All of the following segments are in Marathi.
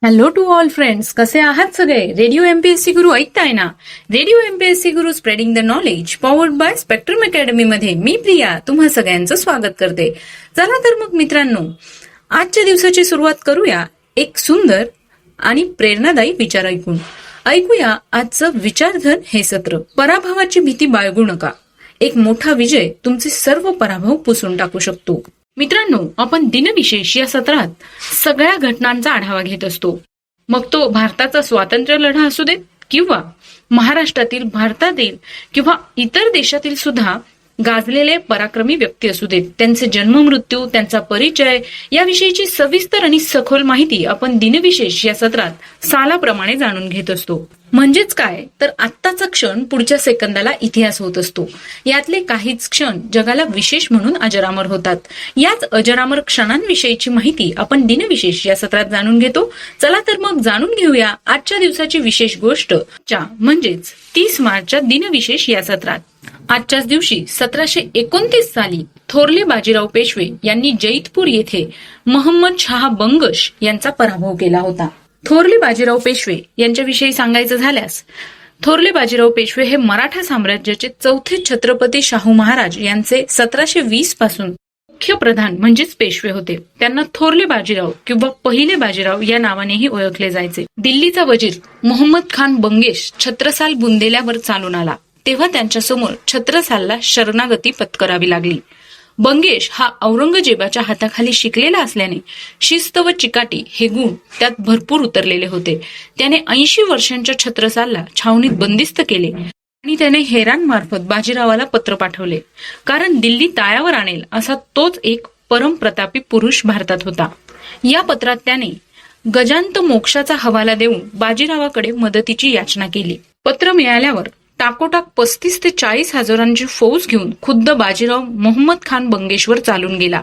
हॅलो टू ऑल फ्रेंड्स, कसे आहात सगळे? रेडिओ एमपीएससी गुरु ऐकताय ना? Radio MPSC Guru spreading the knowledge powered by spectrum academy मध्ये मी प्रिया तुम्हा सगळ्यांचं स्वागत करते. चला तर मग मित्रांनो, आजच्या दिवसाची सुरुवात करूया एक सुंदर आणि प्रेरणादायी विचार ऐकूया आजचं विचारधन हे सत्र. पराभवाची भीती बाळगू नका. एक मोठा विजय तुमचे सर्व पराभव पुसून टाकू शकतो. मित्रांनो, आपण दिनविशेष या सत्रात सगळ्या घटनांचा आढावा घेत असतो. मग तो भारताचा स्वातंत्र्य लढा असू देत किंवा महाराष्ट्रातील, भारतातील किंवा इतर देशातील सुद्धा गाजलेले पराक्रमी व्यक्ती असू देत, त्यांचे जन्म मृत्यू, त्यांचा परिचय याविषयीची सविस्तर आणि सखोल माहिती आपण दिनविशेष या सत्रात सालाप्रमाणे जाणून घेत असतो. म्हणजेच काय तर आत्ताचा क्षण पुढच्या सेकंदाला इतिहास होत असतो. यातले काहीच क्षण जगाला विशेष म्हणून अजरामर होतात. याच अजरामर क्षणांविषयीची माहिती आपण दिनविशेष या सत्रात जाणून घेतो. चला तर मग जाणून घेऊया आजच्या दिवसाची विशेष गोष्ट म्हणजेच 30 मार्चच्या दिनविशेष या सत्रात. आजच्याच दिवशी 1729 साली थोरले बाजीराव पेशवे यांनी जैतपूर येथे महम्मद शाह बंगश यांचा पराभव केला होता. थोरले बाजीराव पेशवे यांच्याविषयी सांगायचं झाल्यास, थोरले बाजीराव पेशवे हे मराठा साम्राज्याचे चौथे छत्रपती शाहू महाराज यांचे 1720 पासून मुख्य प्रधान म्हणजेच पेशवे होते. त्यांना थोरले बाजीराव किंवा पहिले बाजीराव या नावानेही ओळखले जायचे. दिल्लीचा वजीर मोहम्मद खान बंगेश छत्रसाल बुंदेल्यावर चालून आला तेव्हा त्यांच्यासमोर छत्रसालला शरणागती पत्करावी लागली. बंगेश हा औरंगजेबाच्या हाताखाली शिकलेला असल्याने शिस्त व चिकाटी हे गुण त्यात भरपूर उतरलेले होते. त्याने 80 वर्षांच्या छत्रसालला छावणीत बंदिस्त केले आणि त्याने हेरांमार्फत बाजीरावाला पत्र पाठवले, कारण दिल्ली ताळ्यावर आणेल असा तोच एक परमप्रतापी पुरुष भारतात होता. या पत्रात त्याने गजांत मोक्षाचा हवाला देऊन बाजीरावाकडे मदतीची याचना केली. पत्र मिळाल्यावर टाकोटाक 35 ते 40 हजारांची फौज घेऊन खुद्द बाजीराव मोहम्मद खान बंगेशवर चालून गेला.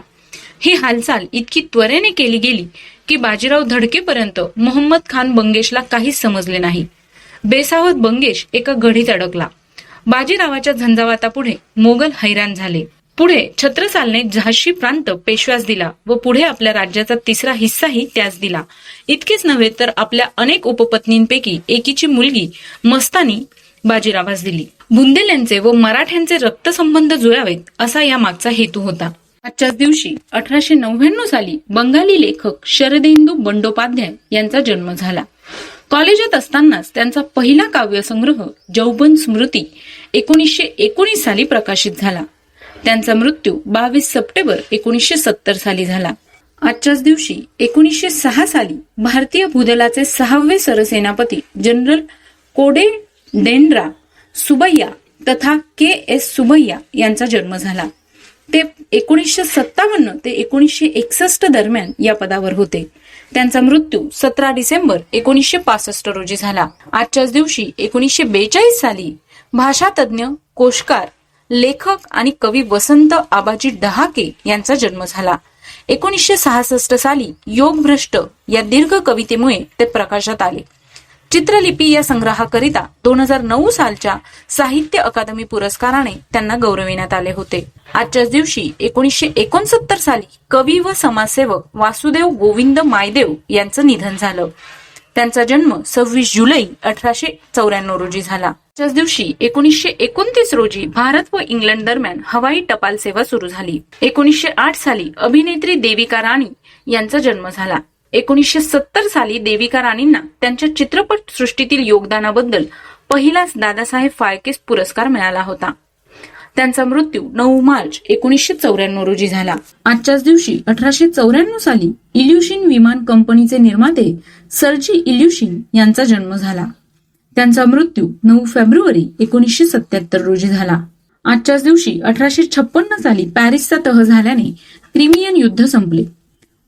ही हालचाल इतकी त्वरेने केली गेली की बाजीराव धडकेपर्यंत मोहम्मद खान बंगेशला काहीच समजले नाही. बेसावध बंगेश एका गढीत अडकला. बाजीरावाच्या झंझावातापुढे मोगल हैराण झाले. पुढे छत्रसालने झाशी प्रांत पेशव्यास दिला व पुढे आपल्या राज्याचा 3रा हिस्साही त्यास दिला. इतकेच नव्हे तर आपल्या अनेक उपपत्नींपैकी एकीची मुलगी मस्तानी बाजीरावास दिली. बुंदेल्यांचे व मराठ्यांचे रक्तसंबंध जुळावेत असा या मागचा हेतू होता. आजच्याच दिवशी 1899 साली बंगाली लेखक शरदेंदू बंडोपाध्याय यांचा जन्म झाला. कॉलेजात असतानाच त्यांचा पहिला काव्यसंग्रह जौबन स्मृती 1919 साली प्रकाशित झाला. त्यांचा मृत्यू 22 सप्टेंबर 1970 साली झाला. आजच्याच दिवशी 1906 साली भारतीय भूदलाचे 6वे सरसेनापती जनरल कोडेडेंड्रा सुबैया तथा के.एस. सुबैया यांचा जन्म झाला. ते 1957 ते 1961 दरम्यान या पदावर होते. त्यांचा मृत्यू 17 डिसेंबर 1965 रोजी झाला. आजच्याच दिवशी 1942 साली भाषातज्ञ, कोशकार, लेखक आणि कवी वसंत आबाजी डहाके यांचा जन्म झाला. 1966 साली योगभ्रष्ट या दीर्घ कवितेमुळे ते प्रकाशात आले. चित्रलिपी या संग्रहाकरिता 2009 सालच्या साहित्य अकादमी पुरस्काराने त्यांना गौरविण्यात आले होते. आजच्याच दिवशी 1969 साली कवी व समाजसेवक वासुदेव गोविंद मायदेव यांचं निधन झालं. त्यांचा जन्म 26 जुलै 1894 रोजी झाला. आजच्याच दिवशी 1929 रोजी भारत व इंग्लंड दरम्यान हवाई टपाल सेवा सुरू झाली. 1908 साली अभिनेत्री देविका राणी यांचा जन्म झाला. 1970 साली देविका राणींना त्यांच्या चित्रपट सृष्टीतील योगदानाबद्दल पहिलाच दादासाहेब फाळके पुरस्कार मिळाला होता. त्यांचा मृत्यू 9 मार्च 1994 रोजी झाला. आजच्याच दिवशी 1894 साली इल्युशिन विमान कंपनीचे निर्माते सर्जी इल्युशिन यांचा जन्म झाला. त्यांचा मृत्यू 9 फेब्रुवारी 1977 रोजी झाला. आजच्याच दिवशी 1856 साली पॅरिसचा तह झाल्याने क्रिमियन युद्ध संपले.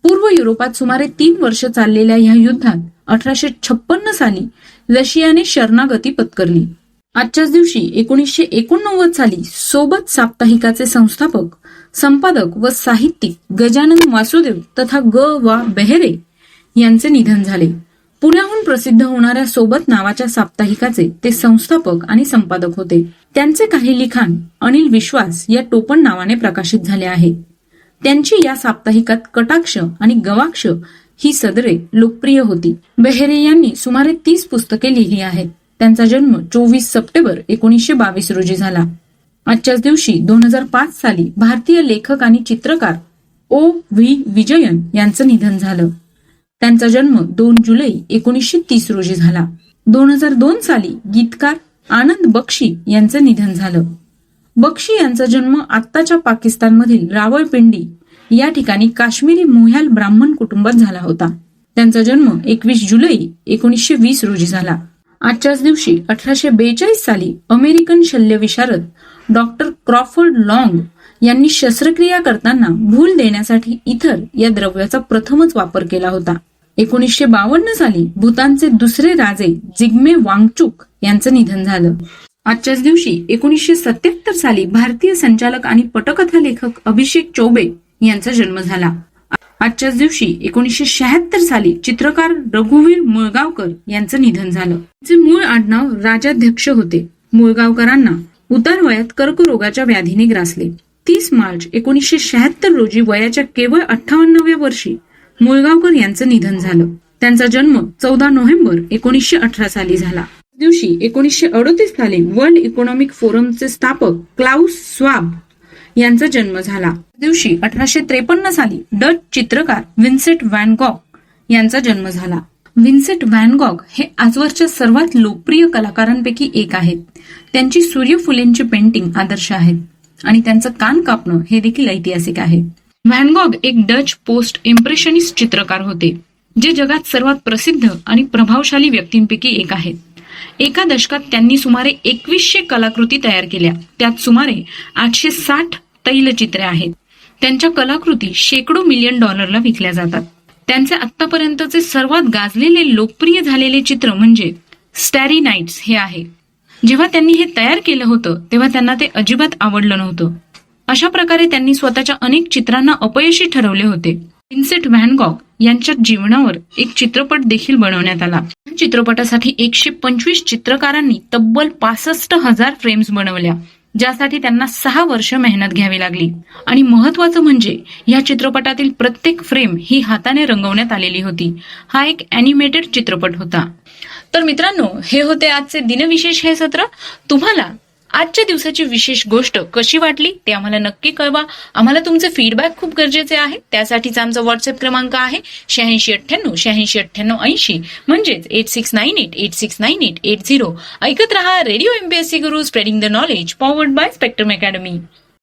पूर्व युरोपात सुमारे 3 वर्ष चाललेल्या या युद्धात 1856 साली रशियाने शरणागती पत्करली. आजच्याच दिवशी 1989 साली सोबत साप्ताहिकाचे संस्थापक, संपादक व साहित्यिक गजानन वासुदेव तथा ग.वा. बेहेरे यांचे निधन झाले. पुण्याहून प्रसिद्ध होणाऱ्या सोबत नावाच्या साप्ताहिकाचे ते संस्थापक आणि संपादक होते. त्यांचे काही लिखाण अनिल विश्वास या टोपण नावाने प्रकाशित झाले आहे. त्यांची या साप्ताहिकात कटाक्ष आणि गवाक्ष ही सदरे लोकप्रिय होती. बेहेरे यांनी सुमारे 30 पुस्तके लिहिली आहेत. त्यांचा जन्म 24 सप्टेंबर 1922 रोजी झाला. आजच्याच दिवशी 2005 साली भारतीय लेखक आणि चित्रकार O.V. विजयन यांचं निधन झालं. त्यांचा जन्म 2 जुलै 1930 रोजी झाला. 2002 साली गीतकार आनंद बक्षी यांचं निधन झालं. बक्षी यांचा जन्म आत्ताच्या पाकिस्तानमधील रावळपिंडी या ठिकाणी काश्मीरी मोह्याल ब्राह्मण कुटुंबात झाला होता. त्यांचा जन्म 21 जुलै 1920 रोजी झाला. आजच्याच दिवशी 1842 साली अमेरिकन शल्यविशारद डॉक्टर क्रॉफर्ड लॉंग यांनी शस्त्रक्रिया करताना भूल देण्यासाठी इथर या द्रव्याचा प्रथमच वापर केला होता. 1952 साली भूतानचे दुसरे राजे जिग्मे वांगचुक यांचं निधन झालं. आजच्याच दिवशी 1977 साली भारतीय संचालक आणि पटकथा लेखक अभिषेक चौबे यांचा जन्म झाला. आजच्याच दिवशी 1976 साली चित्रकार रघुवीर मुळगावकर यांचं निधन झालं. त्यांचे मूळ आडनाव राजाध्यक्ष होते. मुळगावकरांना उतार वयात कर्करोगाच्या व्याधीने ग्रासले. 30 मार्च 1976 रोजी वयाच्या केवळ 58व्या वर्षी मुळगावकर यांचं निधन झालं. त्यांचा जन्म 14 नोव्हेंबर 1918 साली झाला. दिवशी 1938 साली वर्ल्ड इकॉनॉमिक फोरमचे स्थापक क्लाउस स्वाब यांचा जन्म झाला. दिवशी 1853 साली डच चित्रकार विन्सेंट व्हॅन गॉग यांचा जन्म झाला. विन्सेंट व्हॅन गॉग हे आजवरच्या सर्वात लोकप्रिय कलाकारांपैकी एक आहेत. त्यांची सूर्यफुलेंची पेंटिंग आदर्श आहेत आणि त्यांचं कान कापणं हे देखील ऐतिहासिक आहे. व्हॅन गॉग एक डच पोस्ट इम्प्रेशनिस्ट चित्रकार होते, जे जगात सर्वात प्रसिद्ध आणि प्रभावशाली व्यक्तींपैकी एक आहेत. एका दशकात त्यांनी सुमारे 2100 कलाकृती तयार केल्या. त्यात सुमारे 860 तैलचित्रे आहेत. त्यांच्या कलाकृती शेकडो मिलियन डॉलरला विकल्या जातात. त्यांचे आतापर्यंतचे सर्वात गाजलेले लोकप्रिय झालेले चित्र म्हणजे स्टॅरी नाईट्स हे आहे. जेव्हा त्यांनी हे तयार केलं होतं तेव्हा त्यांना ते अजिबात आवडलं नव्हतं. अशा प्रकारे त्यांनी स्वतःच्या अनेक चित्रांना अपयशी ठरवले होते. विन्सेंट व्हॅन गॉग यांच्या जीवनावर एक चित्रपट देखील बनवण्यात आला. या चित्रपटासाठी 125 चित्रकारांनी तब्बल 65,000 फ्रेम्स बनवल्या, ज्यासाठी त्यांना 6 वर्ष मेहनत घ्यावी लागली. आणि महत्वाचं म्हणजे या चित्रपटातील प्रत्येक फ्रेम ही हाताने रंगवण्यात आलेली होती. हा एक अॅनिमेटेड चित्रपट होता. तर मित्रांनो, हे होते आजचे दिनविशेष हे सत्र. तुम्हाला आजच्या दिवसाची विशेष गोष्ट कशी वाटली ते आम्हाला नक्की कळवा. आम्हाला तुमचे फीडबॅक खूप गरजेचे आहे. त्यासाठीचा आमचा व्हॉट्सअप क्रमांक आहे 8698 म्हणजेच 8698869880. ऐकत रहा radio MPSC Guru, spreading the knowledge, powered by spectrum academy.